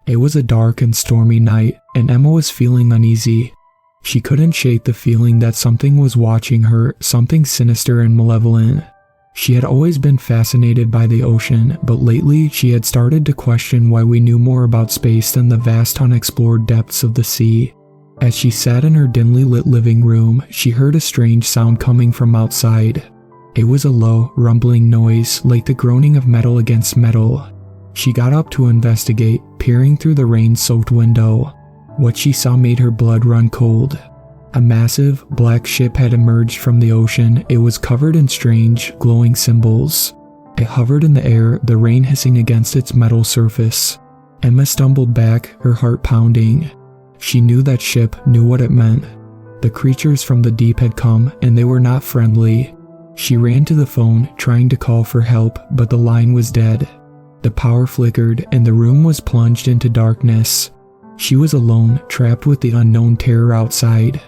It was a dark and stormy night, and Emma was feeling uneasy. She couldn't shake the feeling that something was watching her, something sinister and malevolent. She had always been fascinated by the ocean, but lately she had started to question why we knew more about space than the vast unexplored depths of the sea. As she sat in her dimly lit living room, she heard a strange sound coming from outside. It was a low, rumbling noise, like the groaning of metal against metal. She got up to investigate, peering through the rain-soaked window. What she saw made her blood run cold. A massive, black ship had emerged from the ocean. It was covered in strange, glowing symbols. It hovered in the air, the rain hissing against its metal surface. Emma stumbled back, her heart pounding. She knew that ship knew what it meant. The creatures from the deep had come, and they were not friendly. She ran to the phone, trying to call for help, but the line was dead. The power flickered, and the room was plunged into darkness. She was alone, trapped with the unknown terror outside.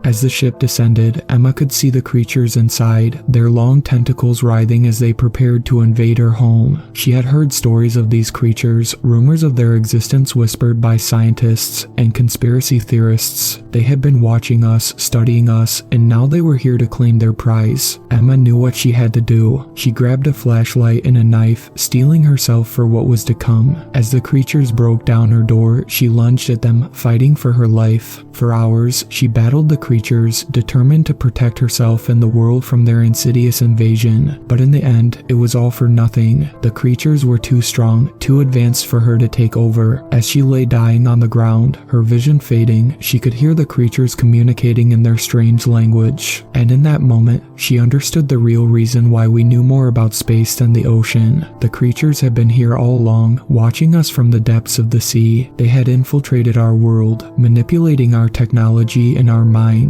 As the ship descended, Emma could see the creatures inside, their long tentacles writhing as they prepared to invade her home. She had heard stories of these creatures, rumors of their existence whispered by scientists and conspiracy theorists. They had been watching us, studying us, and now they were here to claim their prize. Emma knew what she had to do. She grabbed a flashlight and a knife, steeling herself for what was to come. As the creatures broke down her door, she lunged at them, fighting for her life. For hours, she battled the creatures, determined to protect herself and the world from their insidious invasion. But in the end, it was all for nothing. The creatures were too strong, too advanced for her to take over. As she lay dying on the ground, her vision fading, she could hear the creatures communicating in their strange language. And in that moment, she understood the real reason why we knew more about space than the ocean. The creatures had been here all along, watching us from the depths of the sea. They had infiltrated our world, manipulating our technology and our minds.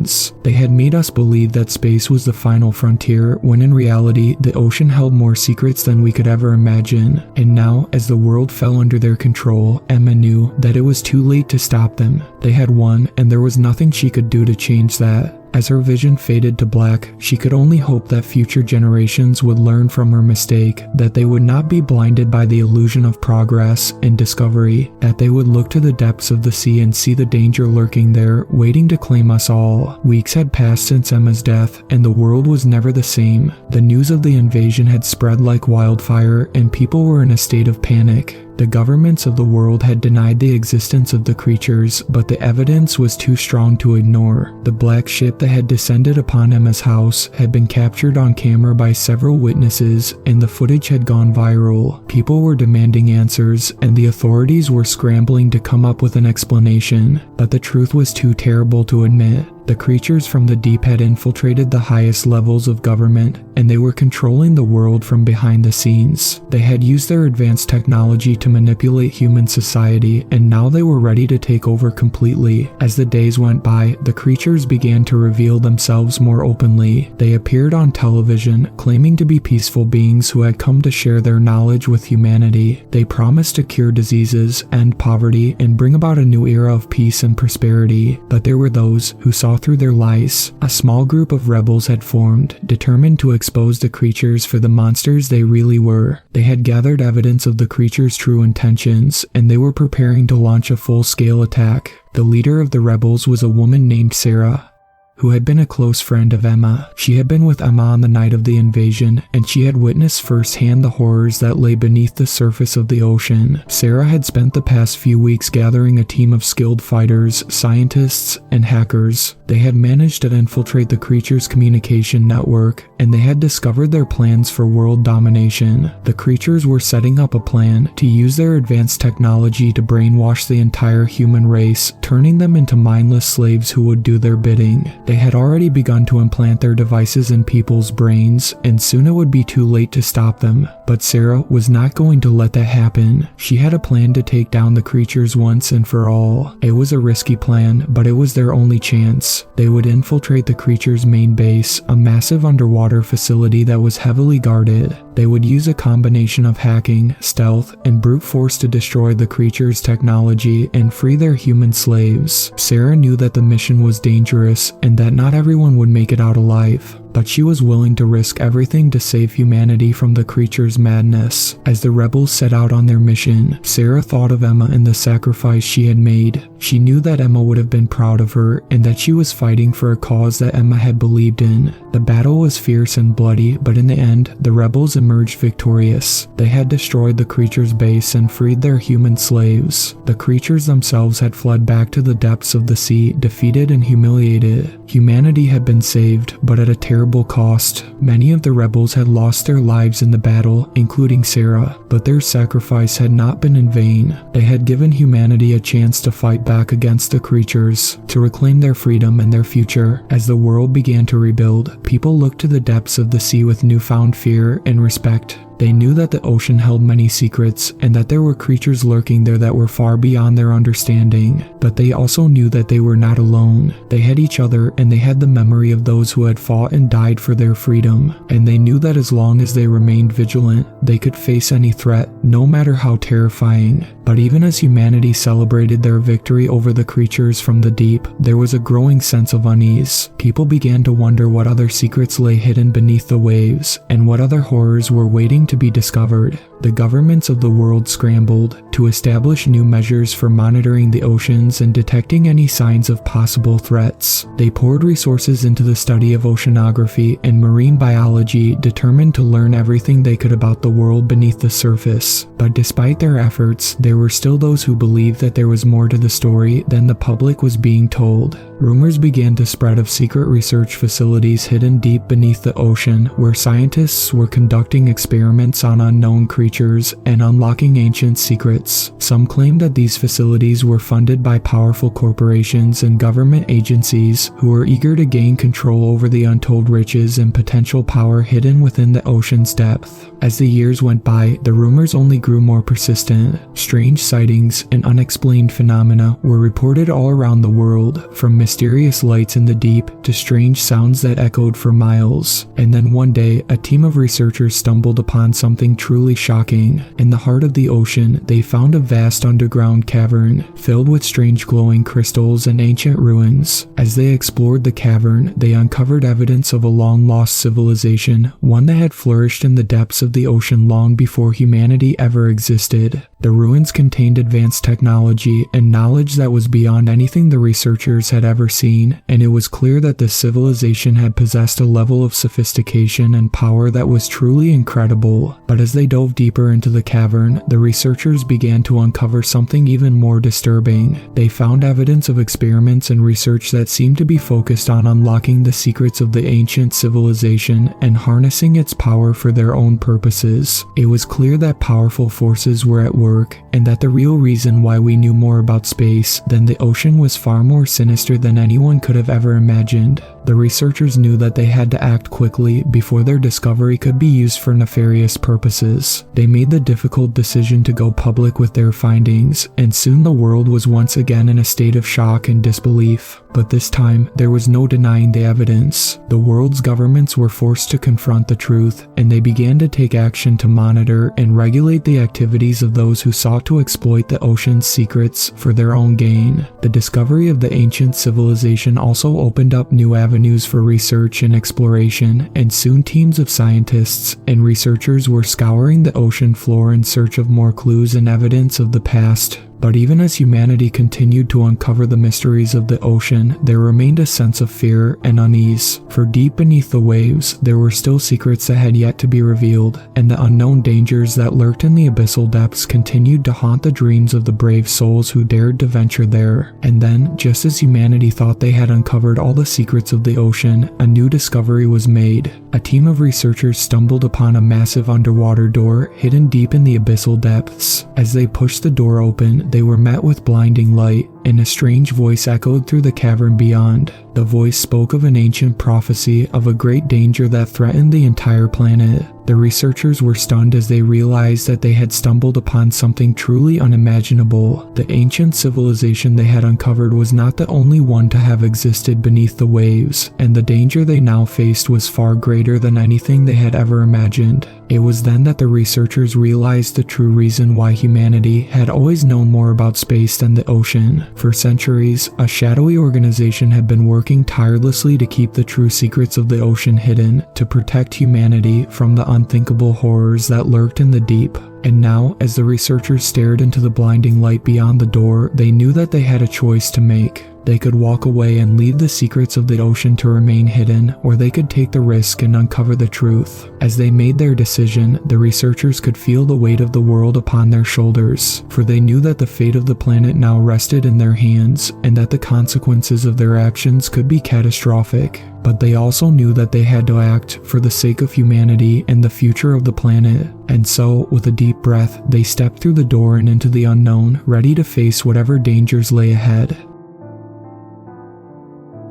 They had made us believe that space was the final frontier, when in reality, the ocean held more secrets than we could ever imagine. And now, as the world fell under their control, Emma knew that it was too late to stop them. They had won, and there was nothing she could do to change that. As her vision faded to black, she could only hope that future generations would learn from her mistake, that they would not be blinded by the illusion of progress and discovery, that they would look to the depths of the sea and see the danger lurking there, waiting to claim us all. Weeks had passed since Emma's death, and the world was never the same. The news of the invasion had spread like wildfire, and people were in a state of panic. The governments of the world had denied the existence of the creatures, but the evidence was too strong to ignore. The black ship that had descended upon Emma's house had been captured on camera by several witnesses, and the footage had gone viral. People were demanding answers, and the authorities were scrambling to come up with an explanation. But the truth was too terrible to admit. The creatures from the deep had infiltrated the highest levels of government, and they were controlling the world from behind the scenes. They had used their advanced technology to manipulate human society, and now they were ready to take over completely. As the days went by, the creatures began to reveal themselves more openly. They appeared on television, claiming to be peaceful beings who had come to share their knowledge with humanity. They promised to cure diseases, end poverty, and bring about a new era of peace and prosperity. But there were those who saw through their lies. A small group of rebels had formed, determined to expose the creatures for the monsters they really were. They had gathered evidence of the creatures' true intentions, and they were preparing to launch a full-scale attack. The leader of the rebels was a woman named Sarah, who had been a close friend of Emma. She had been with Emma on the night of the invasion, and she had witnessed firsthand the horrors that lay beneath the surface of the ocean. Sarah had spent the past few weeks gathering a team of skilled fighters, scientists, and hackers. They had managed to infiltrate the creatures' communication network, and they had discovered their plans for world domination. The creatures were setting up a plan to use their advanced technology to brainwash the entire human race, turning them into mindless slaves who would do their bidding. They had already begun to implant their devices in people's brains, and soon it would be too late to stop them. But Sarah was not going to let that happen. She had a plan to take down the creatures once and for all. It was a risky plan, but it was their only chance. They would infiltrate the creatures' main base, a massive underwater facility that was heavily guarded. They would use a combination of hacking, stealth, and brute force to destroy the creatures' technology and free their human slaves. Sarah knew that the mission was dangerous and that not everyone would make it out alive. but she was willing to risk everything to save humanity from the creature's madness. As the rebels set out on their mission, Sarah thought of Emma and the sacrifice she had made. She knew that Emma would have been proud of her and that she was fighting for a cause that Emma had believed in. The battle was fierce and bloody, but in the end, the rebels emerged victorious. They had destroyed the creature's base and freed their human slaves. The creatures themselves had fled back to the depths of the sea, defeated and humiliated. Humanity had been saved, but at a terrible cost. Many of the rebels had lost their lives in the battle, including Sarah, but their sacrifice had not been in vain. They had given humanity a chance to fight back against the creatures, to reclaim their freedom and their future. As the world began to rebuild, people looked to the depths of the sea with newfound fear and respect. They knew that the ocean held many secrets and that there were creatures lurking there that were far beyond their understanding, but they also knew that they were not alone. They had each other and they had the memory of those who had fought and died for their freedom, and they knew that as long as they remained vigilant, they could face any threat, no matter how terrifying. But even as humanity celebrated their victory over the creatures from the deep, there was a growing sense of unease. People began to wonder what other secrets lay hidden beneath the waves, and what other horrors were waiting to be discovered. The governments of the world scrambled to establish new measures for monitoring the oceans and detecting any signs of possible threats. They poured resources into the study of oceanography and marine biology, determined to learn everything they could about the world beneath the surface. But despite their efforts, there were still those who believed that there was more to the story than the public was being told. Rumors began to spread of secret research facilities hidden deep beneath the ocean, where scientists were conducting experiments on unknown creatures and unlocking ancient secrets. Some claimed that these facilities were funded by powerful corporations and government agencies who were eager to gain control over the untold riches and potential power hidden within the ocean's depth. As the years went by, the rumors only grew more persistent. Strange sightings and unexplained phenomena were reported all around the world, from mysterious lights in the deep to strange sounds that echoed for miles. And then one day, a team of researchers stumbled upon something truly shocking. In the heart of the ocean, they found a vast underground cavern filled with strange glowing crystals and ancient ruins. As they explored the cavern, they uncovered evidence of a long-lost civilization, one that had flourished in the depths of the ocean long before humanity ever existed. The ruins contained advanced technology and knowledge that was beyond anything the researchers had ever seen, and it was clear that this civilization had possessed a level of sophistication and power that was truly incredible. But as they dove deeper into the cavern, the researchers began to uncover something even more disturbing. They found evidence of experiments and research that seemed to be focused on unlocking the secrets of the ancient civilization and harnessing its power for their own purposes. It was clear that powerful forces were at work, and that the real reason why we knew more about space than the ocean was far more sinister than anyone could have ever imagined. The researchers knew that they had to act quickly before their discovery could be used for nefarious purposes. They made the difficult decision to go public with their findings, and soon the world was once again in a state of shock and disbelief. But this time, there was no denying the evidence. The world's governments were forced to confront the truth, and they began to take action to monitor and regulate the activities of those who sought to exploit the ocean's secrets for their own gain. The discovery of the ancient civilization also opened up new avenues for research and exploration, and soon teams of scientists and researchers were scouring the ocean floor in search of more clues and evidence of the past. But even as humanity continued to uncover the mysteries of the ocean, there remained a sense of fear and unease. For deep beneath the waves, there were still secrets that had yet to be revealed, and the unknown dangers that lurked in the abyssal depths continued to haunt the dreams of the brave souls who dared to venture there. And then, just as humanity thought they had uncovered all the secrets of the ocean, a new discovery was made. A team of researchers stumbled upon a massive underwater door hidden deep in the abyssal depths. As they pushed the door open, they were met with blinding light, and a strange voice echoed through the cavern beyond. The voice spoke of an ancient prophecy of a great danger that threatened the entire planet. The researchers were stunned as they realized that they had stumbled upon something truly unimaginable. The ancient civilization they had uncovered was not the only one to have existed beneath the waves, and the danger they now faced was far greater than anything they had ever imagined. It was then that the researchers realized the true reason why humanity had always known more about space than the ocean. For centuries, a shadowy organization had been working tirelessly to keep the true secrets of the ocean hidden, to protect humanity from the unthinkable horrors that lurked in the deep. And now, as the researchers stared into the blinding light beyond the door, they knew that they had a choice to make. They could walk away and leave the secrets of the ocean to remain hidden, or they could take the risk and uncover the truth. As they made their decision, the researchers could feel the weight of the world upon their shoulders, for they knew that the fate of the planet now rested in their hands, and that the consequences of their actions could be catastrophic. But they also knew that they had to act for the sake of humanity and the future of the planet. And so, with a deep breath, they stepped through the door and into the unknown, ready to face whatever dangers lay ahead.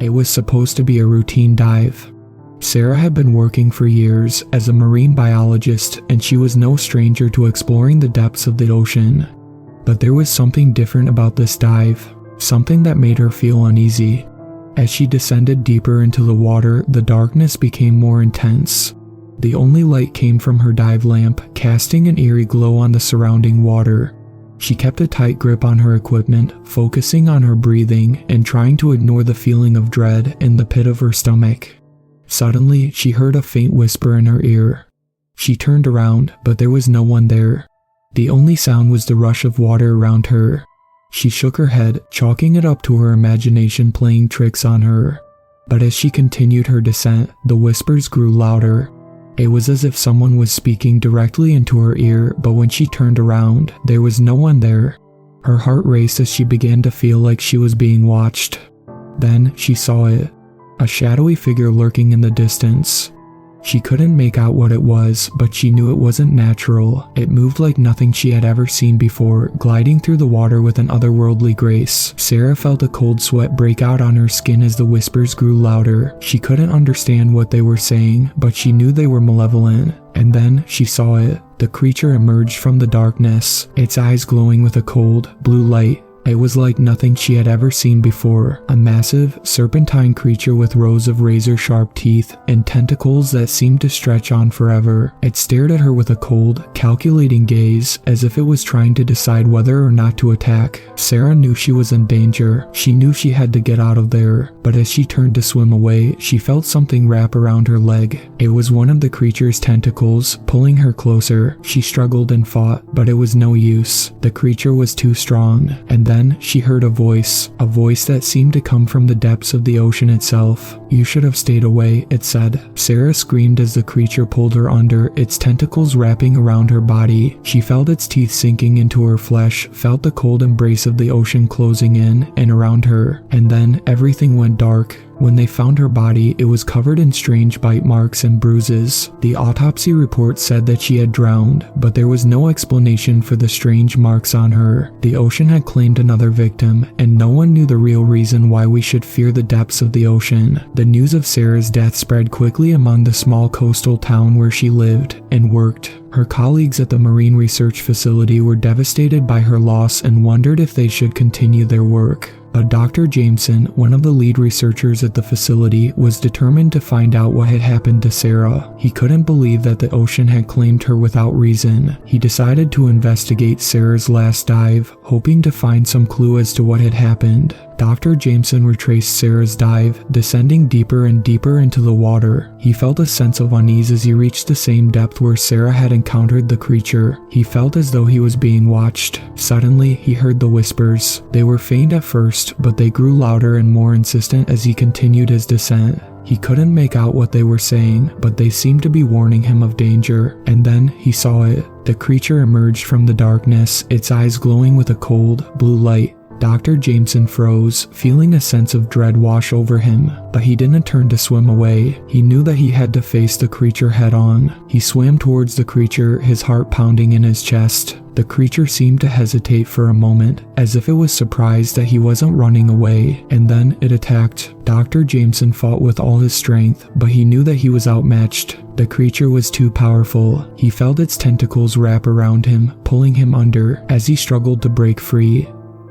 It was supposed to be a routine dive. Sarah had been working for years as a marine biologist, and she was no stranger to exploring the depths of the ocean. But there was something different about this dive, something that made her feel uneasy. As she descended deeper into the water, the darkness became more intense. The only light came from her dive lamp, casting an eerie glow on the surrounding water. She kept a tight grip on her equipment, focusing on her breathing and trying to ignore the feeling of dread in the pit of her stomach. Suddenly, she heard a faint whisper in her ear. She turned around, but there was no one there. The only sound was the rush of water around her. She shook her head, chalking it up to her imagination playing tricks on her. But as she continued her descent, the whispers grew louder. It was as if someone was speaking directly into her ear, but when she turned around, there was no one there. Her heart raced as she began to feel like she was being watched. Then she saw it, a shadowy figure lurking in the distance. She couldn't make out what it was, but she knew it wasn't natural. It moved like nothing she had ever seen before, gliding through the water with an otherworldly grace. Sarah felt a cold sweat break out on her skin as the whispers grew louder. She couldn't understand what they were saying, but she knew they were malevolent. And then she saw it. The creature emerged from the darkness, its eyes glowing with a cold, blue light. It was like nothing she had ever seen before, a massive, serpentine creature with rows of razor-sharp teeth and tentacles that seemed to stretch on forever. It stared at her with a cold, calculating gaze, as if it was trying to decide whether or not to attack. Sarah knew she was in danger. She knew she had to get out of there, but as she turned to swim away, she felt something wrap around her leg. It was one of the creature's tentacles, pulling her closer. She struggled and fought, but it was no use. The creature was too strong, and then she heard a voice that seemed to come from the depths of the ocean itself. "You should have stayed away," it said. Sarah screamed as the creature pulled her under, its tentacles wrapping around her body. She felt its teeth sinking into her flesh, felt the cold embrace of the ocean closing in and around her, and then everything went dark. When they found her body, it was covered in strange bite marks and bruises. The autopsy report said that she had drowned, but there was no explanation for the strange marks on her. The ocean had claimed another victim, and no one knew the real reason why we should fear the depths of the ocean. The news of Sarah's death spread quickly among the small coastal town where she lived and worked. Her colleagues at the Marine Research Facility were devastated by her loss and wondered if they should continue their work. But Dr. Jameson, one of the lead researchers at the facility, was determined to find out what had happened to Sarah. He couldn't believe that the ocean had claimed her without reason. He decided to investigate Sarah's last dive, hoping to find some clue as to what had happened. Dr. Jameson retraced Sarah's dive, descending deeper and deeper into the water. He felt a sense of unease as he reached the same depth where Sarah had encountered the creature. He felt as though he was being watched. Suddenly, he heard the whispers. They were faint at first, but they grew louder and more insistent as he continued his descent. He couldn't make out what they were saying, but they seemed to be warning him of danger. And then he saw it. The creature emerged from the darkness, its eyes glowing with a cold, blue light. Dr. Jameson froze, feeling a sense of dread wash over him, but he didn't turn to swim away. He knew that he had to face the creature head on. He swam towards the creature, his heart pounding in his chest. The creature seemed to hesitate for a moment, as if it was surprised that he wasn't running away, and then it attacked. Dr. Jameson fought with all his strength, but he knew that he was outmatched. The creature was too powerful. He felt its tentacles wrap around him, pulling him under as he struggled to break free.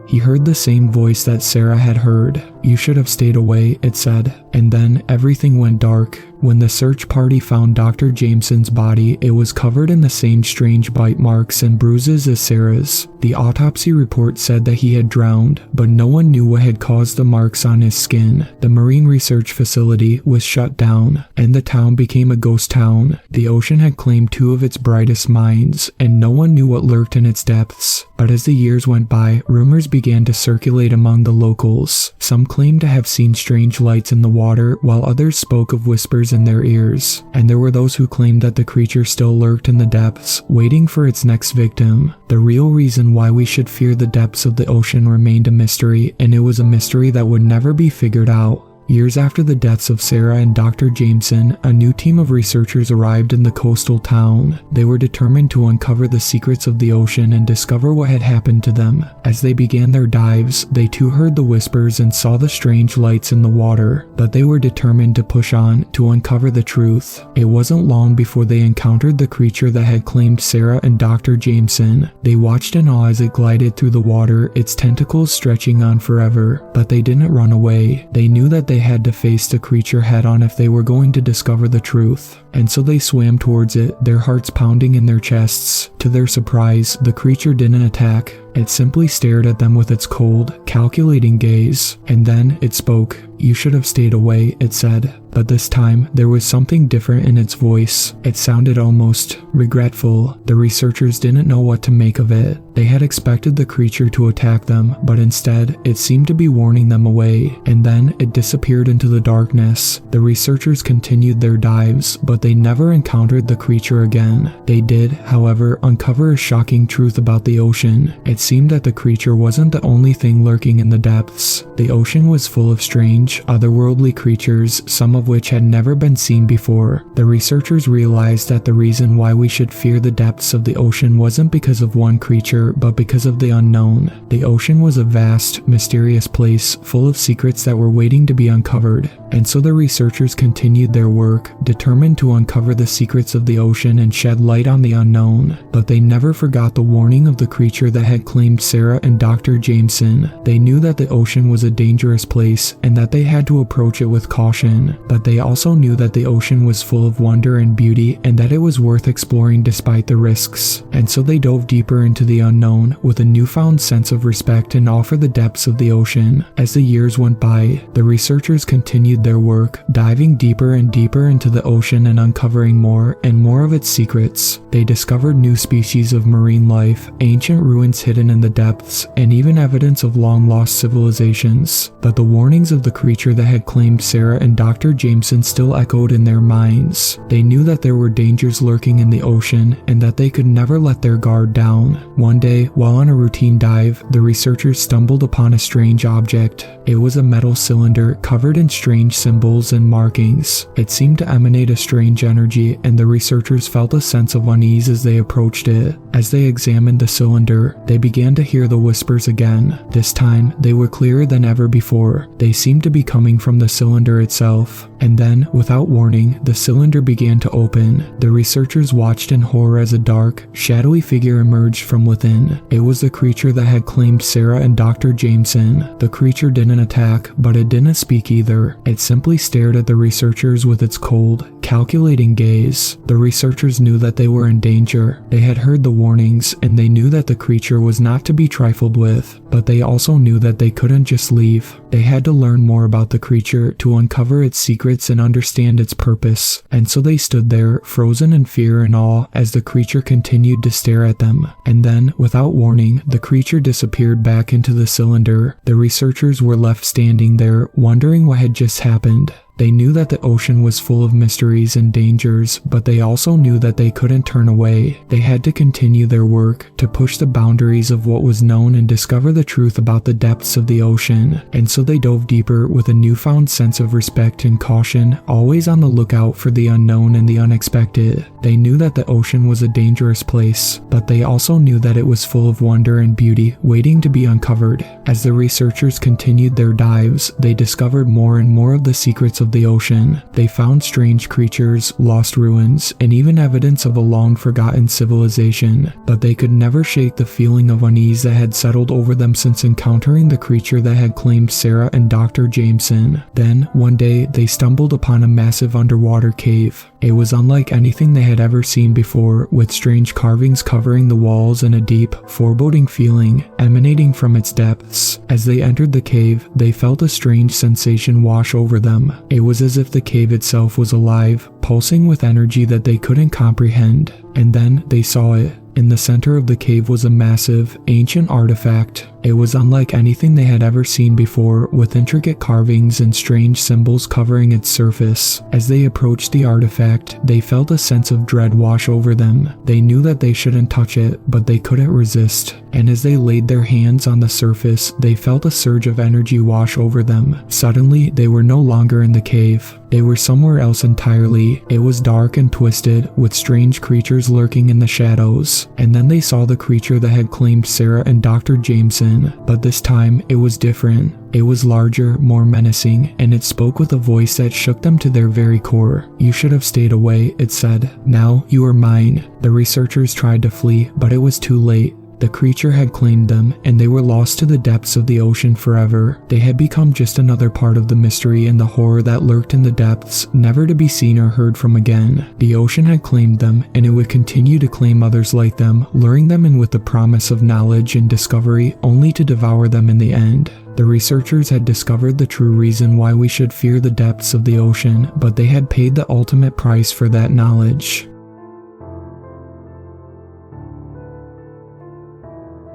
He heard the same voice that Sarah had heard. "You should have stayed away," it said. And then everything went dark. When the search party found Dr. Jameson's body, it was covered in the same strange bite marks and bruises as Sarah's. The autopsy report said that he had drowned, but no one knew what had caused the marks on his skin. The marine research facility was shut down, and the town became a ghost town. The ocean had claimed two of its brightest minds, and no one knew what lurked in its depths. But as the years went by, rumors began to circulate among the locals. Some claimed to have seen strange lights in the water, while others spoke of whispers in their ears. And there were those who claimed that the creature still lurked in the depths, waiting for its next victim. The real reason why we should fear the depths of the ocean remained a mystery, and it was a mystery that would never be figured out. Years after the deaths of Sarah and Dr. Jameson, a new team of researchers arrived in the coastal town. They were determined to uncover the secrets of the ocean and discover what had happened to them. As they began their dives, they too heard the whispers and saw the strange lights in the water, but they were determined to push on to uncover the truth. It wasn't long before they encountered the creature that had claimed Sarah and Dr. Jameson. They watched in awe as it glided through the water, its tentacles stretching on forever, but they didn't run away. They knew that they had to face the creature head-on if they were going to discover the truth, and so they swam towards it, their hearts pounding in their chests. To their surprise, the creature didn't attack. It simply stared at them with its cold, calculating gaze, and then it spoke. "You should have stayed away," it said. But this time, there was something different in its voice. It sounded almost regretful. The researchers didn't know what to make of it. They had expected the creature to attack them, but instead, it seemed to be warning them away, and then it disappeared into the darkness. The researchers continued their dives, but they never encountered the creature again. They did, however, uncover a shocking truth about the ocean. It seemed that the creature wasn't the only thing lurking in the depths. The ocean was full of strange, otherworldly creatures, some of which had never been seen before. The researchers realized that the reason why we should fear the depths of the ocean wasn't because of one creature, but because of the unknown. The ocean was a vast, mysterious place full of secrets that were waiting to be uncovered. And so the researchers continued their work, determined to uncover the secrets of the ocean and shed light on the unknown. But they never forgot the warning of the creature that had claimed Sarah and Dr. Jameson. They knew that the ocean was a dangerous place and that they had to approach it with caution. But they also knew that the ocean was full of wonder and beauty and that it was worth exploring despite the risks. And so they dove deeper into the unknown with a newfound sense of respect and awe for the depths of the ocean. As the years went by, the researchers continued their work, diving deeper and deeper into the ocean and uncovering more and more of its secrets. They discovered new species of marine life, ancient ruins hidden in the depths, and even evidence of long-lost civilizations. But the warnings of the creature that had claimed Sarah and Dr. Jameson still echoed in their minds. They knew that there were dangers lurking in the ocean and that they could never let their guard down. One day, while on a routine dive, the researchers stumbled upon a strange object. It was a metal cylinder covered in strange symbols and markings. It seemed to emanate a strange energy, and the researchers felt a sense of unease as they approached it. As they examined the cylinder, they began to hear the whispers again. This time, they were clearer than ever before. They seemed to be coming from the cylinder itself. And then, without warning, the cylinder began to open. The researchers watched in horror as a dark, shadowy figure emerged from within. It was the creature that had claimed Sarah and Dr. Jameson. The creature didn't attack, but it didn't speak either. It simply stared at the researchers with its cold, calculating gaze. The researchers knew that they were in danger. They had heard the warnings, and they knew that the creature was not to be trifled with. But they also knew that they couldn't just leave. They had to learn more about the creature to uncover its secrets and understand its purpose. And so they stood there, frozen in fear and awe, as the creature continued to stare at them. And then, without warning, the creature disappeared back into the cylinder. The researchers were left standing there, wondering what had just happened. They knew that the ocean was full of mysteries and dangers, but they also knew that they couldn't turn away. They had to continue their work, to push the boundaries of what was known and discover the truth about the depths of the ocean. And so they dove deeper with a newfound sense of respect and caution, always on the lookout for the unknown and the unexpected. They knew that the ocean was a dangerous place, but they also knew that it was full of wonder and beauty, waiting to be uncovered. As the researchers continued their dives, they discovered more and more of the secrets of of the ocean. They found strange creatures, lost ruins, and even evidence of a long-forgotten civilization, but they could never shake the feeling of unease that had settled over them since encountering the creature that had claimed Sarah and Dr. Jameson. Then, one day, they stumbled upon a massive underwater cave. It was unlike anything they had ever seen before, with strange carvings covering the walls and a deep, foreboding feeling emanating from its depths. As they entered the cave, they felt a strange sensation wash over them. It was as if the cave itself was alive, pulsing with energy that they couldn't comprehend. And then they saw it. In the center of the cave was a massive, ancient artifact. It was unlike anything they had ever seen before, with intricate carvings and strange symbols covering its surface. As they approached the artifact, they felt a sense of dread wash over them. They knew that they shouldn't touch it, but they couldn't resist. And as they laid their hands on the surface, they felt a surge of energy wash over them. Suddenly, they were no longer in the cave. They were somewhere else entirely. It was dark and twisted, with strange creatures lurking in the shadows. And then they saw the creature that had claimed Sarah and Dr. Jameson, but this time it was different. It was larger, more menacing, and it spoke with a voice that shook them to their very core. "You should have stayed away," it said. "Now you are mine." The researchers tried to flee, but it was too late. The creature had claimed them, and they were lost to the depths of the ocean forever. They had become just another part of the mystery and the horror that lurked in the depths, never to be seen or heard from again. The ocean had claimed them, and it would continue to claim others like them, luring them in with the promise of knowledge and discovery, only to devour them in the end. The researchers had discovered the true reason why we should fear the depths of the ocean, but they had paid the ultimate price for that knowledge.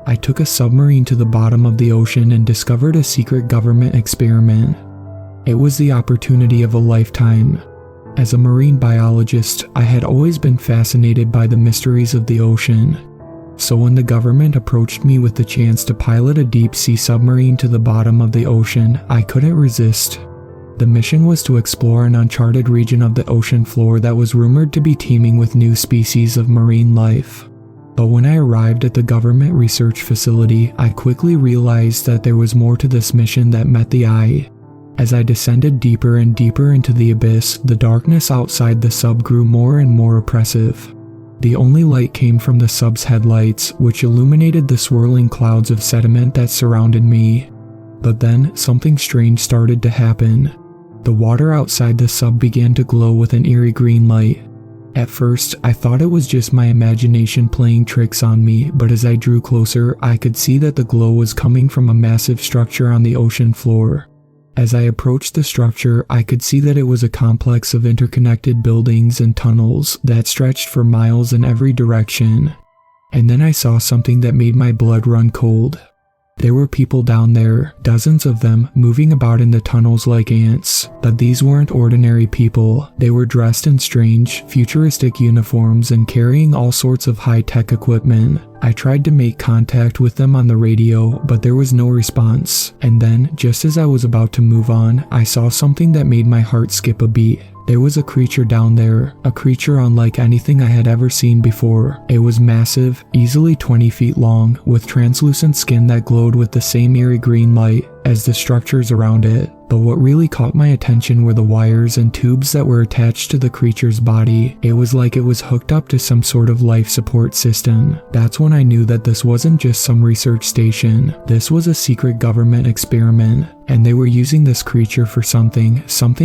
I took a submarine to the bottom of the ocean and discovered a secret government experiment. It was the opportunity of a lifetime. As a marine biologist, I had always been fascinated by the mysteries of the ocean. So when the government approached me with the chance to pilot a deep-sea submarine to the bottom of the ocean, I couldn't resist. The mission was to explore an uncharted region of the ocean floor that was rumored to be teeming with new species of marine life. But when I arrived at the government research facility, I quickly realized that there was more to this mission that met the eye. As I descended deeper and deeper into the abyss, the darkness outside the sub grew more and more oppressive. The only light came from the sub's headlights, which illuminated the swirling clouds of sediment that surrounded me. But then, something strange started to happen. The water outside the sub began to glow with an eerie green light. At first, I thought it was just my imagination playing tricks on me, but as I drew closer, I could see that the glow was coming from a massive structure on the ocean floor. As I approached the structure, I could see that it was a complex of interconnected buildings and tunnels that stretched for miles in every direction. And then I saw something that made my blood run cold. There were people down there, dozens of them, moving about in the tunnels like ants. But these weren't ordinary people. They were dressed in strange, futuristic uniforms and carrying all sorts of high-tech equipment. I tried to make contact with them on the radio, but there was no response. And then, just as I was about to move on, I saw something that made my heart skip a beat. There was a creature down there, a creature unlike anything I had ever seen before. It was massive, easily 20 feet long, with translucent skin that glowed with the same eerie green light as the structures around it. But what really caught my attention were the wires and tubes that were attached to the creature's body. It was like it was hooked up to some sort of life support system. That's when I knew that this wasn't just some research station. This was a secret government experiment, and they were using this creature for something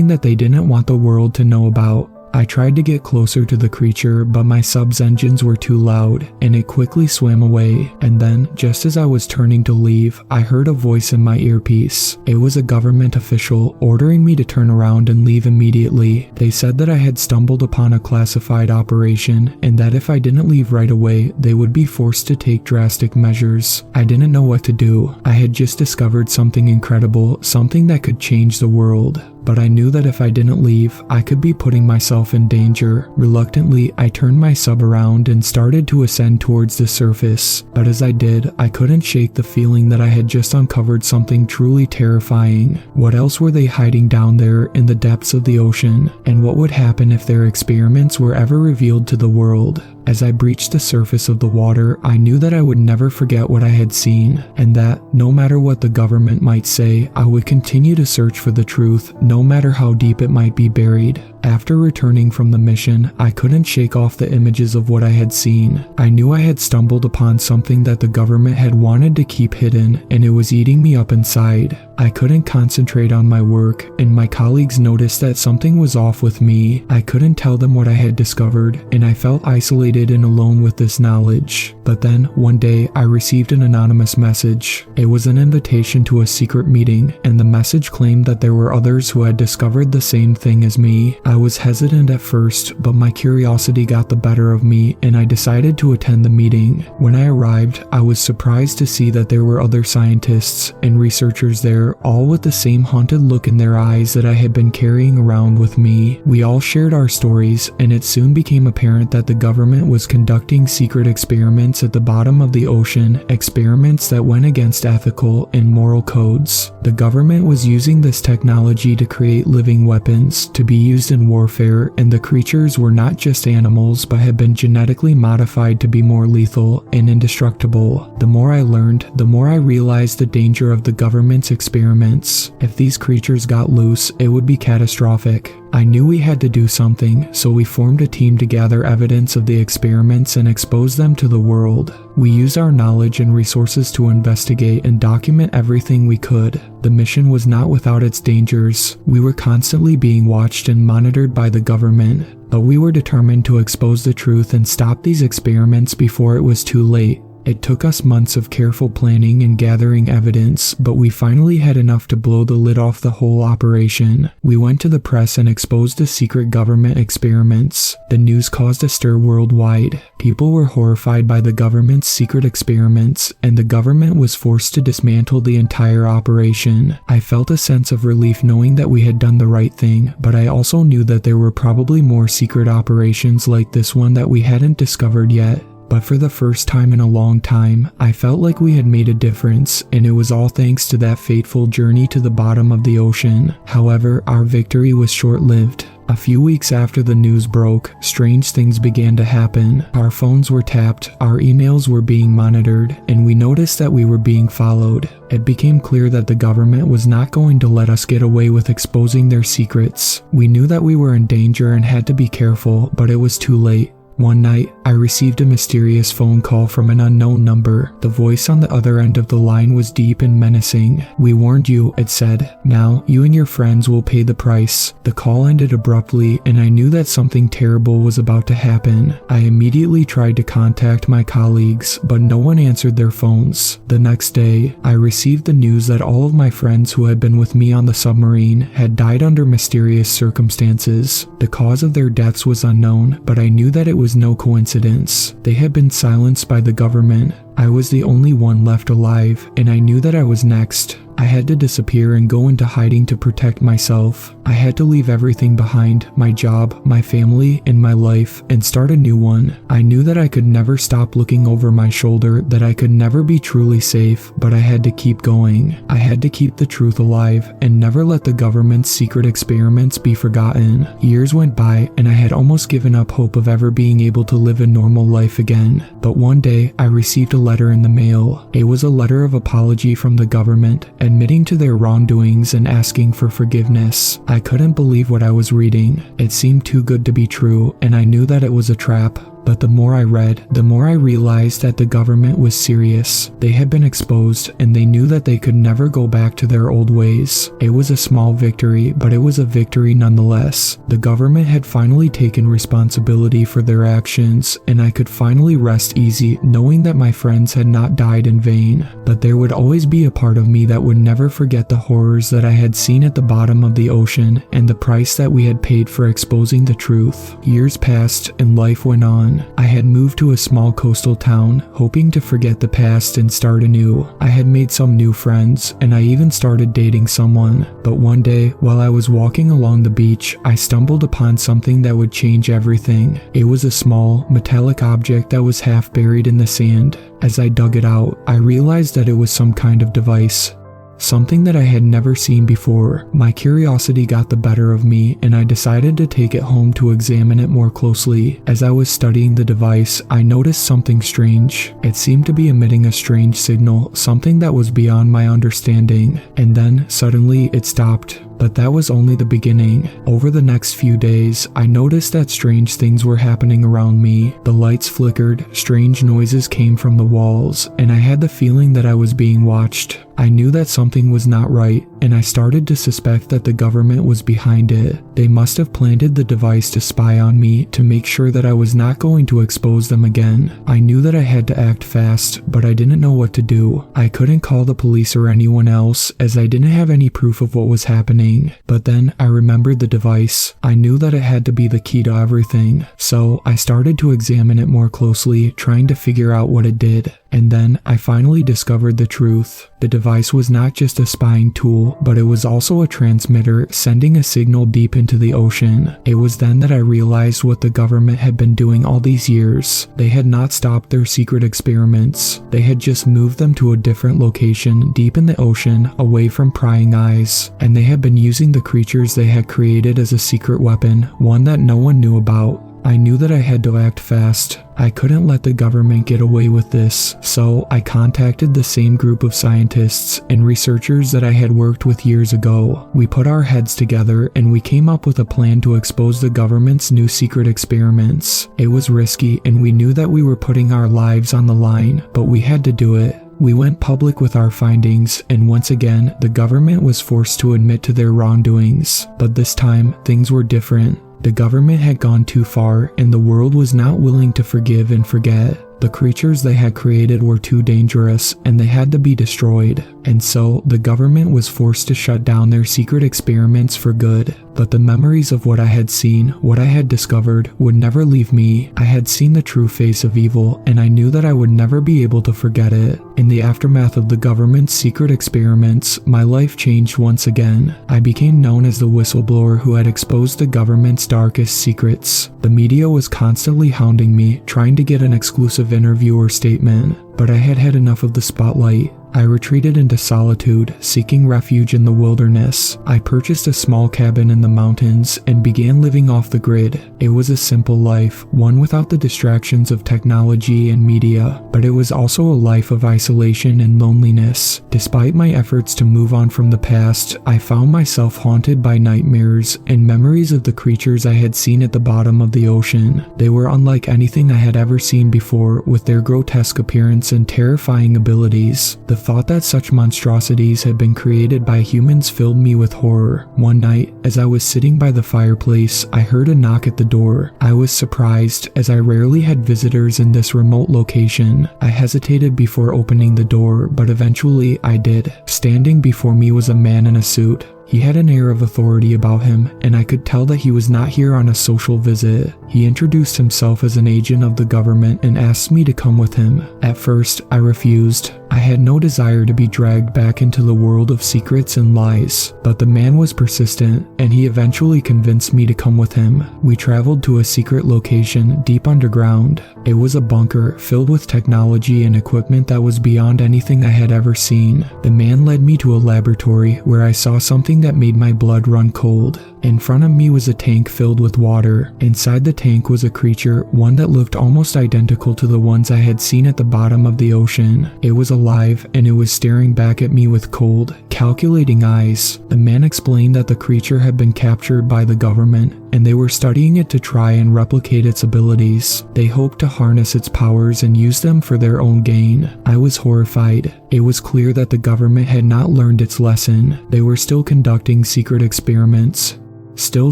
that they didn't want the world to know about. I tried to get closer to the creature, but my sub's engines were too loud, and it quickly swam away. And then, just as I was turning to leave, I heard a voice in my earpiece. It was a government official ordering me to turn around and leave immediately. They said that I had stumbled upon a classified operation, and that if I didn't leave right away, they would be forced to take drastic measures. I didn't know what to do. I had just discovered something incredible, something that could change the world. But I knew that if I didn't leave, I could be putting myself in danger. Reluctantly, I turned my sub around and started to ascend towards the surface. But as I did, I couldn't shake the feeling that I had just uncovered something truly terrifying. What else were they hiding down there in the depths of the ocean? And what would happen if their experiments were ever revealed to the world? As I breached the surface of the water, I knew that I would never forget what I had seen, and that, no matter what the government might say, I would continue to search for the truth, no matter how deep it might be buried. After returning from the mission, I couldn't shake off the images of what I had seen. I knew I had stumbled upon something that the government had wanted to keep hidden, and it was eating me up inside. I couldn't concentrate on my work, and my colleagues noticed that something was off with me. I couldn't tell them what I had discovered, and I felt isolated and alone with this knowledge. But then, one day, I received an anonymous message. It was an invitation to a secret meeting, and the message claimed that there were others who had discovered the same thing as me. I was hesitant at first, but my curiosity got the better of me, and I decided to attend the meeting. When I arrived, I was surprised to see that there were other scientists and researchers there, all with the same haunted look in their eyes that I had been carrying around with me. We all shared our stories, and it soon became apparent that the government was conducting secret experiments at the bottom of the ocean, experiments that went against ethical and moral codes. The government was using this technology to create living weapons to be used in warfare, and the creatures were not just animals but had been genetically modified to be more lethal and indestructible. The more I learned, the more I realized the danger of the government's experiments. If these creatures got loose, it would be catastrophic. I knew we had to do something, so we formed a team to gather evidence of the experiments and expose them to the world. We used our knowledge and resources to investigate and document everything we could. The mission was not without its dangers. We were constantly being watched and monitored by the government, but we were determined to expose the truth and stop these experiments before it was too late. It took us months of careful planning and gathering evidence, but we finally had enough to blow the lid off the whole operation. We went to the press and exposed the secret government experiments. The news caused a stir worldwide. People were horrified by the government's secret experiments, and the government was forced to dismantle the entire operation. I felt a sense of relief knowing that we had done the right thing, but I also knew that there were probably more secret operations like this one that we hadn't discovered yet. But for the first time in a long time, I felt like we had made a difference, and it was all thanks to that fateful journey to the bottom of the ocean. However, our victory was short-lived. A few weeks after the news broke, strange things began to happen. Our phones were tapped, our emails were being monitored, and we noticed that we were being followed. It became clear that the government was not going to let us get away with exposing their secrets. We knew that we were in danger and had to be careful, but it was too late. One night, I received a mysterious phone call from an unknown number. The voice on the other end of the line was deep and menacing. "We warned you," it said. "Now, you and your friends will pay the price." The call ended abruptly, and I knew that something terrible was about to happen. I immediately tried to contact my colleagues, but no one answered their phones. The next day, I received the news that all of my friends who had been with me on the submarine had died under mysterious circumstances. The cause of their deaths was unknown, but I knew that it was no coincidence. They had been silenced by the government. I was the only one left alive, and I knew that I was next. I had to disappear and go into hiding to protect myself. I had to leave everything behind, my job, my family, and my life, and start a new one. I knew that I could never stop looking over my shoulder, that I could never be truly safe, but I had to keep going. I had to keep the truth alive, and never let the government's secret experiments be forgotten. Years went by, and I had almost given up hope of ever being able to live a normal life again. But one day, I received a letter in the mail. It was a letter of apology from the government, admitting to their wrongdoings and asking for forgiveness. I couldn't believe what I was reading. It seemed too good to be true, and I knew that it was a trap. But the more I read, the more I realized that the government was serious. They had been exposed, and they knew that they could never go back to their old ways. It was a small victory, but it was a victory nonetheless. The government had finally taken responsibility for their actions, and I could finally rest easy knowing that my friends had not died in vain. But there would always be a part of me that would never forget the horrors that I had seen at the bottom of the ocean, and the price that we had paid for exposing the truth. Years passed, and life went on. I had moved to a small coastal town, hoping to forget the past and start anew. I had made some new friends, and I even started dating someone. But one day, while I was walking along the beach, I stumbled upon something that would change everything. It was a small, metallic object that was half buried in the sand. As I dug it out, I realized that it was some kind of device. Something that I had never seen before. My curiosity got the better of me, and I decided to take it home to examine it more closely. As I was studying the device, I noticed something strange. It seemed to be emitting a strange signal, something that was beyond my understanding. And then, suddenly, it stopped. But that was only the beginning. Over the next few days, I noticed that strange things were happening around me. The lights flickered, strange noises came from the walls, and I had the feeling that I was being watched. I knew that something was not right, and I started to suspect that the government was behind it. They must have planted the device to spy on me to make sure that I was not going to expose them again. I knew that I had to act fast, but I didn't know what to do. I couldn't call the police or anyone else, as I didn't have any proof of what was happening. But then I remembered the device. I knew that it had to be the key to everything, so I started to examine it more closely, trying to figure out what it did. And then I finally discovered the truth. The device was not just a spying tool, but it was also a transmitter sending a signal deep into the ocean. It was then that I realized what the government had been doing all these years. They had not stopped their secret experiments. They had just moved them to a different location deep in the ocean, away from prying eyes. And they had been using the creatures they had created as a secret weapon, one that no one knew about. I knew that I had to act fast. I couldn't let the government get away with this, so I contacted the same group of scientists and researchers that I had worked with years ago. We put our heads together and we came up with a plan to expose the government's new secret experiments. It was risky and we knew that we were putting our lives on the line, but we had to do it. We went public with our findings, and once again, the government was forced to admit to their wrongdoings. But this time, things were different. The government had gone too far, and the world was not willing to forgive and forget. The creatures they had created were too dangerous, and they had to be destroyed. And so, the government was forced to shut down their secret experiments for good. But the memories of what I had seen, what I had discovered, would never leave me. I had seen the true face of evil, and I knew that I would never be able to forget it. In the aftermath of the government's secret experiments, my life changed once again. I became known as the whistleblower who had exposed the government's darkest secrets. The media was constantly hounding me, trying to get an exclusive interview or statement, but I had had enough of the spotlight. I retreated into solitude, seeking refuge in the wilderness. I purchased a small cabin in the mountains and began living off the grid. It was a simple life, one without the distractions of technology and media, but it was also a life of isolation and loneliness. Despite my efforts to move on from the past, I found myself haunted by nightmares and memories of the creatures I had seen at the bottom of the ocean. They were unlike anything I had ever seen before, with their grotesque appearance and terrifying abilities. The thought that such monstrosities had been created by humans filled me with horror. One night, as I was sitting by the fireplace, I heard a knock at the door. I was surprised, as I rarely had visitors in this remote location. I hesitated before opening the door, but eventually I did. Standing before me was a man in a suit. He had an air of authority about him, and I could tell that he was not here on a social visit. He introduced himself as an agent of the government and asked me to come with him. At first, I refused. I had no desire to be dragged back into the world of secrets and lies, but the man was persistent, and he eventually convinced me to come with him. We traveled to a secret location deep underground. It was a bunker filled with technology and equipment that was beyond anything I had ever seen. The man led me to a laboratory where I saw something that made my blood run cold. In front of me was a tank filled with water. Inside the tank was a creature, one that looked almost identical to the ones I had seen at the bottom of the ocean. It was alive, and it was staring back at me with cold, calculating eyes. The man explained that the creature had been captured by the government, and they were studying it to try and replicate its abilities. They hoped to harness its powers and use them for their own gain. I was horrified. It was clear that the government had not learned its lesson. They were still conducting secret experiments, still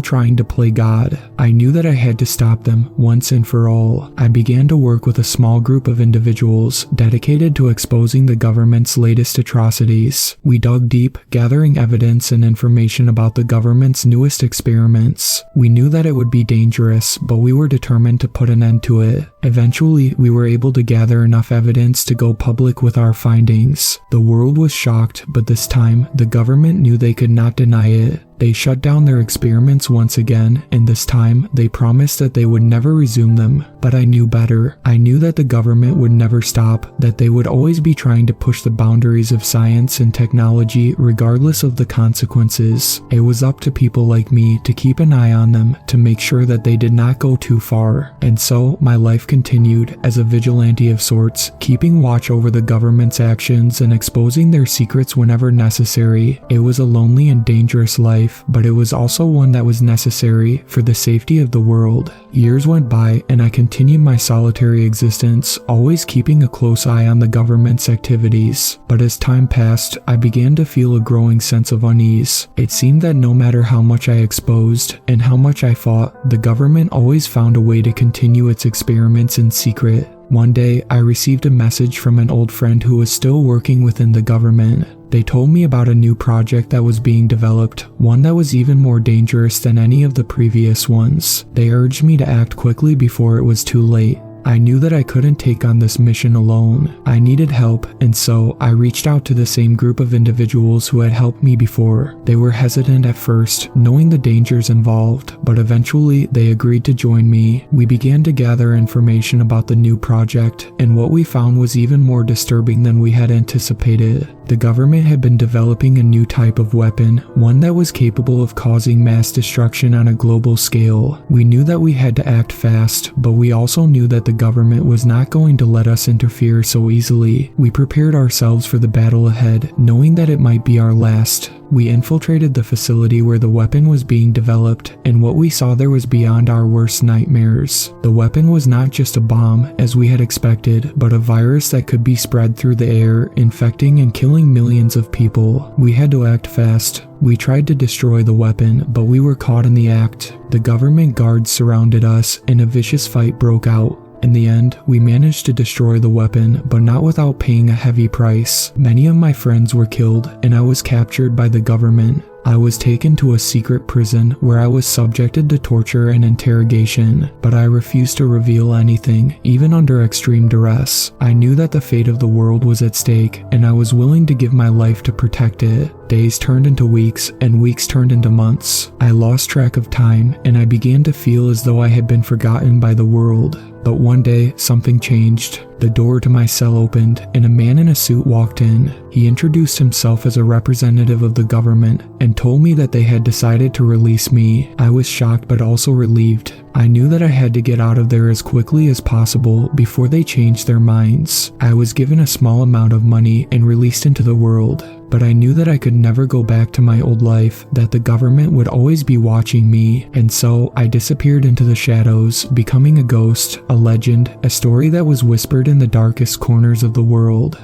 trying to play God. I knew that I had to stop them once and for all. I began to work with a small group of individuals dedicated to exposing the government's latest atrocities. We dug deep, gathering evidence and information about the government's newest experiments. We knew that it would be dangerous, but we were determined to put an end to it. Eventually, we were able to gather enough evidence to go public with our findings. The world was shocked, but this time, the government knew they could not deny it. They shut down their experiments once again, and this time, they promised that they would never resume them. But I knew better. I knew that the government would never stop, that they would always be trying to push the boundaries of science and technology regardless of the consequences. It was up to people like me to keep an eye on them, to make sure that they did not go too far. And so, my life continued as a vigilante of sorts, keeping watch over the government's actions and exposing their secrets whenever necessary. It was a lonely and dangerous life, life, but it was also one that was necessary for the safety of the world. Years went by and I continued my solitary existence, always keeping a close eye on the government's activities. But as time passed, I began to feel a growing sense of unease. It seemed that no matter how much I exposed and how much I fought, the government always found a way to continue its experiments in secret. One day, I received a message from an old friend who was still working within the government. They told me about a new project that was being developed, one that was even more dangerous than any of the previous ones. They urged me to act quickly before it was too late. I knew that I couldn't take on this mission alone. I needed help, and so I reached out to the same group of individuals who had helped me before. They were hesitant at first, knowing the dangers involved, but eventually they agreed to join me. We began to gather information about the new project, and what we found was even more disturbing than we had anticipated. The government had been developing a new type of weapon, one that was capable of causing mass destruction on a global scale. We knew that we had to act fast, but we also knew that the government was not going to let us interfere so easily. We prepared ourselves for the battle ahead, knowing that it might be our last. We infiltrated the facility where the weapon was being developed, and what we saw there was beyond our worst nightmares. The weapon was not just a bomb, as we had expected, but a virus that could be spread through the air, infecting and killing millions of people. We had to act fast. We tried to destroy the weapon, but we were caught in the act. The government guards surrounded us, and a vicious fight broke out. In the end, we managed to destroy the weapon, but not without paying a heavy price. Many of my friends were killed, and I was captured by the government. I was taken to a secret prison where I was subjected to torture and interrogation, but I refused to reveal anything, even under extreme duress. I knew that the fate of the world was at stake, and I was willing to give my life to protect it. Days turned into weeks, and weeks turned into months. I lost track of time, and I began to feel as though I had been forgotten by the world. But one day, something changed. The door to my cell opened, and a man in a suit walked in. He introduced himself as a representative of the government and told me that they had decided to release me. I was shocked but also relieved. I knew that I had to get out of there as quickly as possible before they changed their minds. I was given a small amount of money and released into the world. But I knew that I could never go back to my old life, that the government would always be watching me, and so I disappeared into the shadows, becoming a ghost, a legend, a story that was whispered in the darkest corners of the world.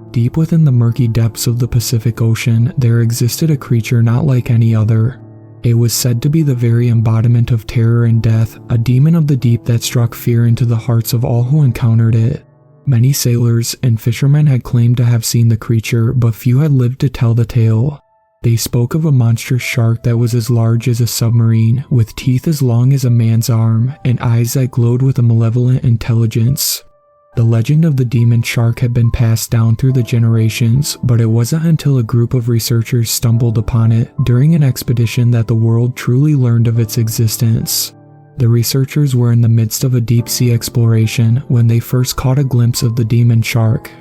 Deep within the murky depths of the Pacific Ocean, there existed a creature not like any other. It was said to be the very embodiment of terror and death, a demon of the deep that struck fear into the hearts of all who encountered it. Many sailors and fishermen had claimed to have seen the creature, but few had lived to tell the tale. They spoke of a monstrous shark that was as large as a submarine, with teeth as long as a man's arm, and eyes that glowed with a malevolent intelligence. The legend of the demon shark had been passed down through the generations, but it wasn't until a group of researchers stumbled upon it during an expedition that the world truly learned of its existence. The researchers were in the midst of a deep-sea exploration when they first caught a glimpse of the demon shark.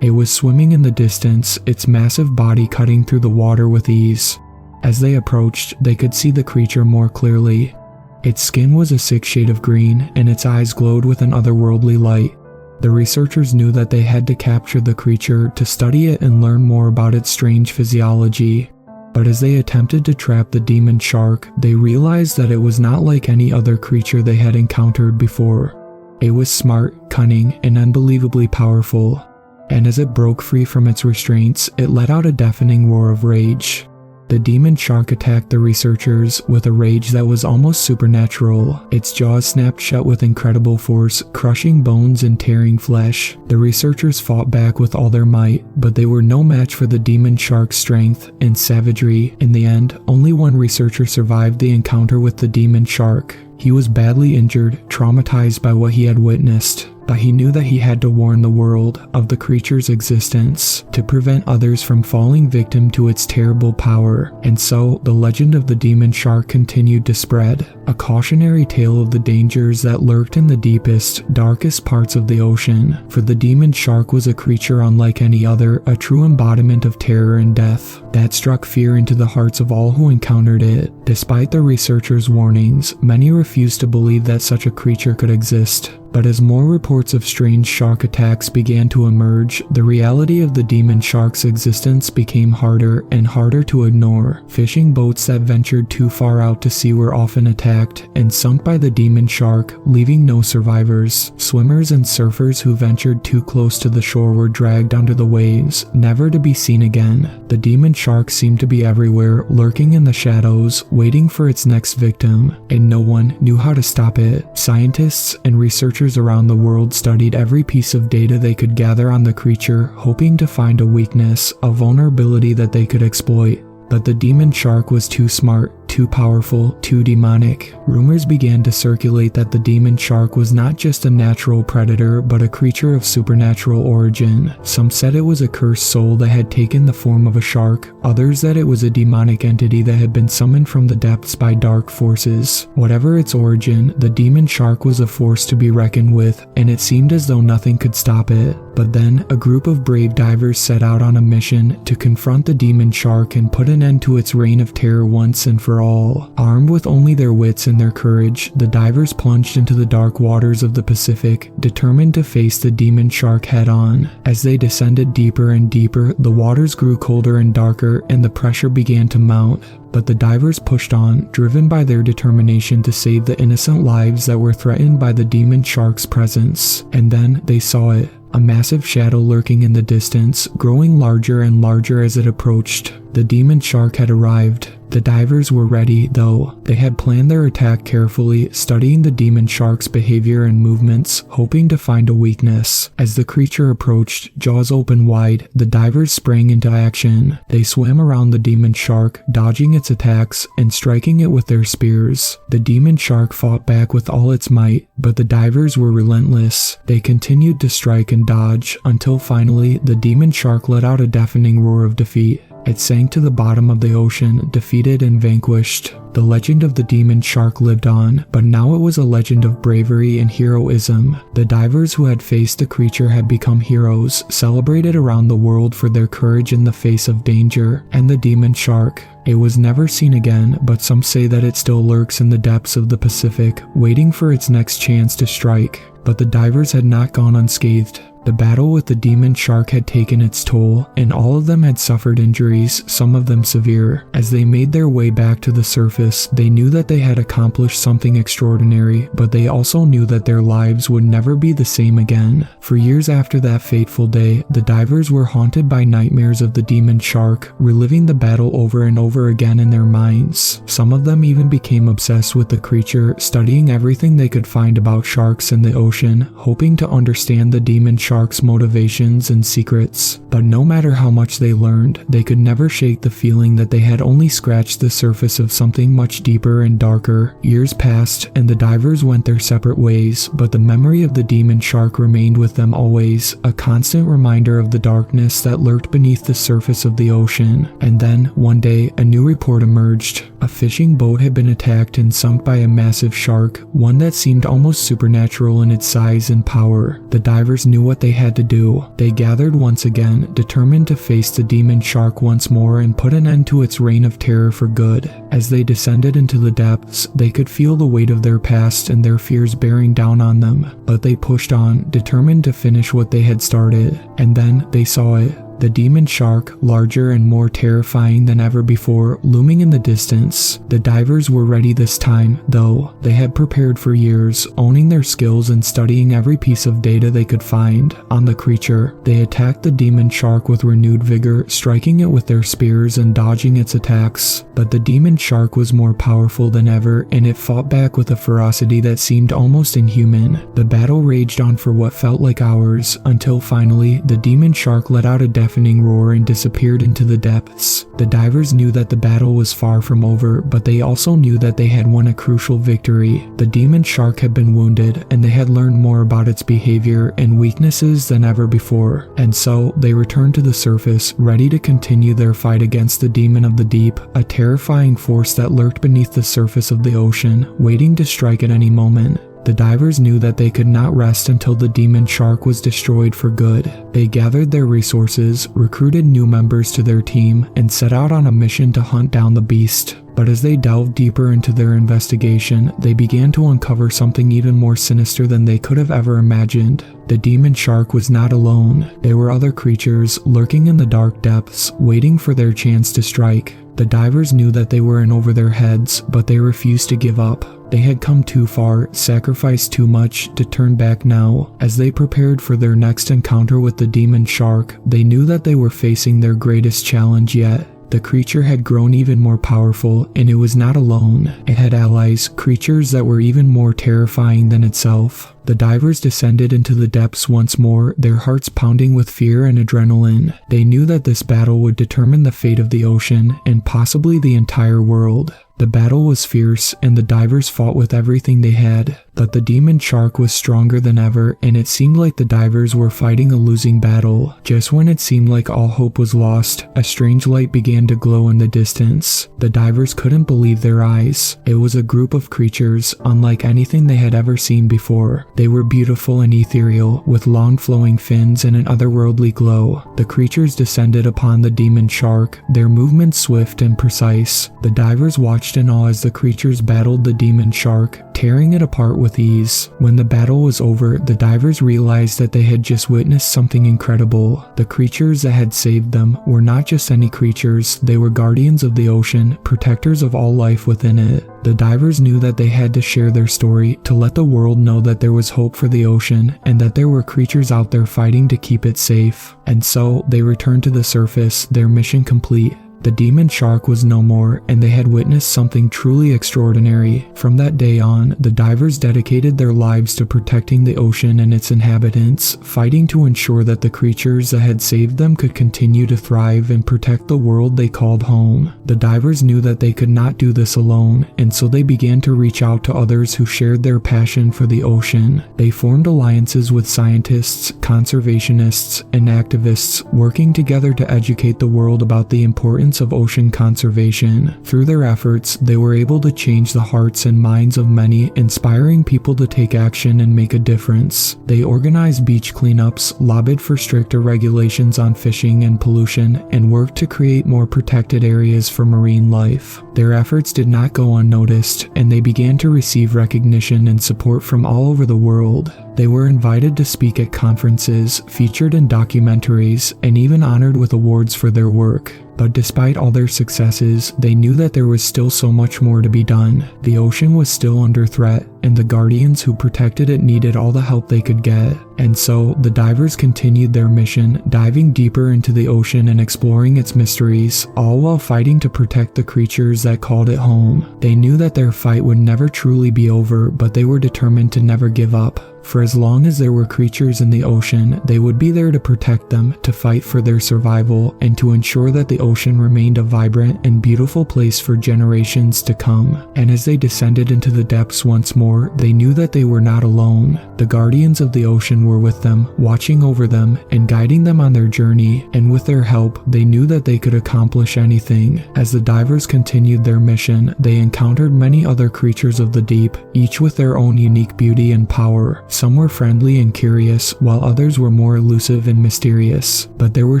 It was swimming in the distance, its massive body cutting through the water with ease. As they approached, they could see the creature more clearly. Its skin was a sick shade of green, and its eyes glowed with an otherworldly light. The researchers knew that they had to capture the creature to study it and learn more about its strange physiology. But as they attempted to trap the demon shark, they realized that it was not like any other creature they had encountered before. It was smart, cunning, and unbelievably powerful. And as it broke free from its restraints, it let out a deafening roar of rage. The demon shark attacked the researchers with a rage that was almost supernatural. Its jaws snapped shut with incredible force, crushing bones and tearing flesh. The researchers fought back with all their might, but they were no match for the demon shark's strength and savagery. In the end, only one researcher survived the encounter with the demon shark. He was badly injured, traumatized by what he had witnessed, but he knew that he had to warn the world of the creature's existence to prevent others from falling victim to its terrible power. And so, the legend of the demon shark continued to spread, a cautionary tale of the dangers that lurked in the deepest, darkest parts of the ocean. For the demon shark was a creature unlike any other, a true embodiment of terror and death that struck fear into the hearts of all who encountered it. Despite the researchers' warnings, many refused to believe that such a creature could exist. But as more reports of strange shark attacks began to emerge, the reality of the demon shark's existence became harder and harder to ignore. Fishing boats that ventured too far out to sea were often attacked and sunk by the demon shark, leaving no survivors. Swimmers and surfers who ventured too close to the shore were dragged under the waves, never to be seen again. The demon shark seemed to be everywhere, lurking in the shadows, waiting for its next victim, and no one knew how to stop it. Scientists and researchers around the world studied every piece of data they could gather on the creature, hoping to find a weakness, a vulnerability that they could exploit. But the demon shark was too smart, too powerful, too demonic. Rumors began to circulate that the demon shark was not just a natural predator, but a creature of supernatural origin. Some said it was a cursed soul that had taken the form of a shark, others that it was a demonic entity that had been summoned from the depths by dark forces. Whatever its origin, the demon shark was a force to be reckoned with, and it seemed as though nothing could stop it. But then, a group of brave divers set out on a mission to confront the demon shark and put an end to its reign of terror once and for all. Armed with only their wits and their courage, the divers plunged into the dark waters of the Pacific, determined to face the demon shark head-on. As they descended deeper and deeper, the waters grew colder and darker, and the pressure began to mount. But the divers pushed on, driven by their determination to save the innocent lives that were threatened by the demon shark's presence. And then they saw it. A massive shadow lurking in the distance, growing larger and larger as it approached. The demon shark had arrived. The divers were ready, though. They had planned their attack carefully, studying the demon shark's behavior and movements, hoping to find a weakness. As the creature approached, jaws open wide, the divers sprang into action. They swam around the demon shark, dodging its attacks and striking it with their spears. The demon shark fought back with all its might, but the divers were relentless. They continued to strike and dodge, until finally, the demon shark let out a deafening roar of defeat. It sank to the bottom of the ocean, defeated and vanquished. The legend of the demon shark lived on, but now it was a legend of bravery and heroism. The divers who had faced the creature had become heroes, celebrated around the world for their courage in the face of danger. And the demon shark, it was never seen again, but some say that it still lurks in the depths of the Pacific, waiting for its next chance to strike. But the divers had not gone unscathed. The battle with the demon shark had taken its toll, and all of them had suffered injuries, some of them severe. As they made their way back to the surface, they knew that they had accomplished something extraordinary, but they also knew that their lives would never be the same again. For years after that fateful day, the divers were haunted by nightmares of the demon shark, reliving the battle over and over again in their minds. Some of them even became obsessed with the creature, studying everything they could find about sharks in the ocean, hoping to understand the demon shark's motivations and secrets. But no matter how much they learned, they could never shake the feeling that they had only scratched the surface of something much deeper and darker. Years passed, and the divers went their separate ways, but the memory of the demon shark remained with them always, a constant reminder of the darkness that lurked beneath the surface of the ocean. And then, one day, a new report emerged. A fishing boat had been attacked and sunk by a massive shark, one that seemed almost supernatural in its size and power. The divers knew what they had to do. They gathered once again, determined to face the demon shark once more and put an end to its reign of terror for good. As they descended into the depths, they could feel the weight of their past and their fears bearing down on them. But they pushed on, determined to finish what they had started. And then they saw it. The demon shark, larger and more terrifying than ever before, looming in the distance. The divers were ready this time, though. They had prepared for years, owning their skills and studying every piece of data they could find on the creature. They attacked the demon shark with renewed vigor, striking it with their spears and dodging its attacks. But the demon shark was more powerful than ever, and it fought back with a ferocity that seemed almost inhuman. The battle raged on for what felt like hours, until finally, the demon shark let out a deafening roar and disappeared into the depths. The divers knew that the battle was far from over, but they also knew that they had won a crucial victory. The demon shark had been wounded, and they had learned more about its behavior and weaknesses than ever before. And so, they returned to the surface, ready to continue their fight against the demon of the deep, a terrifying force that lurked beneath the surface of the ocean, waiting to strike at any moment. The divers knew that they could not rest until the demon shark was destroyed for good. They gathered their resources, recruited new members to their team, and set out on a mission to hunt down the beast. But as they delved deeper into their investigation, they began to uncover something even more sinister than they could have ever imagined. The demon shark was not alone. There were other creatures lurking in the dark depths, waiting for their chance to strike. The divers knew that they were in over their heads, but they refused to give up. They had come too far, sacrificed too much, to turn back now. As they prepared for their next encounter with the demon shark, they knew that they were facing their greatest challenge yet. The creature had grown even more powerful, and it was not alone. It had allies, creatures that were even more terrifying than itself. The divers descended into the depths once more, their hearts pounding with fear and adrenaline. They knew that this battle would determine the fate of the ocean, and possibly the entire world. The battle was fierce, and the divers fought with everything they had. But the demon shark was stronger than ever, and it seemed like the divers were fighting a losing battle. Just when it seemed like all hope was lost, a strange light began to glow in the distance. The divers couldn't believe their eyes. It was a group of creatures, unlike anything they had ever seen before. They were beautiful and ethereal, with long flowing fins and an otherworldly glow. The creatures descended upon the demon shark, their movements swift and precise. The divers watched in awe as the creatures battled the demon shark, tearing it apart with ease. When the battle was over, the divers realized that they had just witnessed something incredible. The creatures that had saved them were not just any creatures, they were guardians of the ocean, protectors of all life within it. The divers knew that they had to share their story to let the world know that there was hope for the ocean and that there were creatures out there fighting to keep it safe. And so they returned to the surface, their mission complete. The demon shark was no more, and they had witnessed something truly extraordinary. From that day on, the divers dedicated their lives to protecting the ocean and its inhabitants, fighting to ensure that the creatures that had saved them could continue to thrive and protect the world they called home. The divers knew that they could not do this alone, and so they began to reach out to others who shared their passion for the ocean. They formed alliances with scientists, conservationists, and activists, working together to educate the world about the importance of ocean conservation. Through their efforts, they were able to change the hearts and minds of many, inspiring people to take action and make a difference. They organized beach cleanups, lobbied for stricter regulations on fishing and pollution, and worked to create more protected areas for marine life. Their efforts did not go unnoticed, and they began to receive recognition and support from all over the world. They were invited to speak at conferences, featured in documentaries, and even honored with awards for their work. But despite all their successes, they knew that there was still so much more to be done. The ocean was still under threat, and the guardians who protected it needed all the help they could get. And so, the divers continued their mission, diving deeper into the ocean and exploring its mysteries, all while fighting to protect the creatures that called it home. They knew that their fight would never truly be over, but they were determined to never give up. For as long as there were creatures in the ocean, they would be there to protect them, to fight for their survival, and to ensure that the ocean remained a vibrant and beautiful place for generations to come. And as they descended into the depths once more, they knew that they were not alone. The guardians of the ocean were with them, watching over them, and guiding them on their journey, and with their help, they knew that they could accomplish anything. As the divers continued their mission, they encountered many other creatures of the deep, each with their own unique beauty and power. Some were friendly and curious, while others were more elusive and mysterious. But there were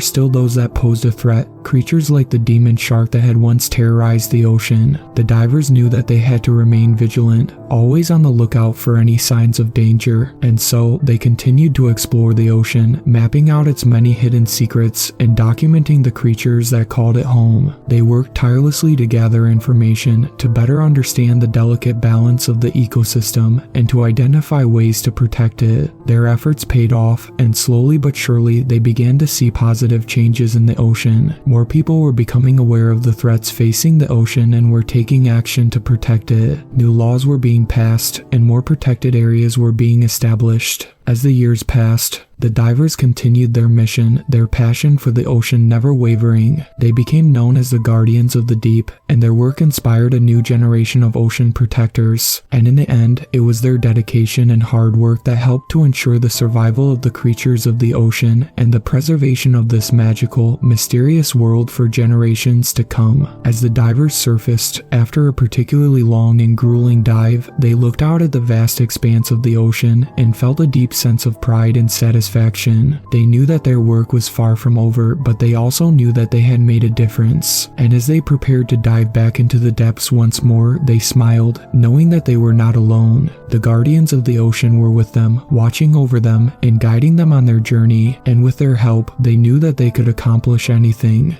still those that posed a threat, creatures like the demon shark that had once terrorized the ocean. The divers knew that they had to remain vigilant, always on the lookout for any signs of danger, and so they continued to explore the ocean, mapping out its many hidden secrets and documenting the creatures that called it home. They worked tirelessly to gather information, to better understand the delicate balance of the ecosystem, and to identify ways to protect it. Their efforts paid off, and slowly but surely they began to see positive changes in the ocean. More people were becoming aware of the threats facing the ocean and were taking action to protect it. New laws were being passed, and more protected areas were being established. As the years passed, the divers continued their mission, their passion for the ocean never wavering. They became known as the guardians of the deep, and their work inspired a new generation of ocean protectors. And in the end, it was their dedication and hard work that helped to ensure the survival of the creatures of the ocean and the preservation of this magical, mysterious world for generations to come. As the divers surfaced, after a particularly long and grueling dive, they looked out at the vast expanse of the ocean and felt a deep sense of pride and satisfaction satisfaction. They knew that their work was far from over, but they also knew that they had made a difference. And as they prepared to dive back into the depths once more, they smiled, knowing that they were not alone. The guardians of the ocean were with them, watching over them and guiding them on their journey, and with their help, they knew that they could accomplish anything.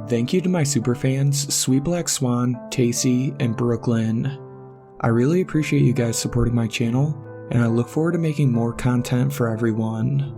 Thank you to my superfans, Sweet Black Swan, Tacey, and Brooklyn. I really appreciate you guys supporting my channel, and I look forward to making more content for everyone.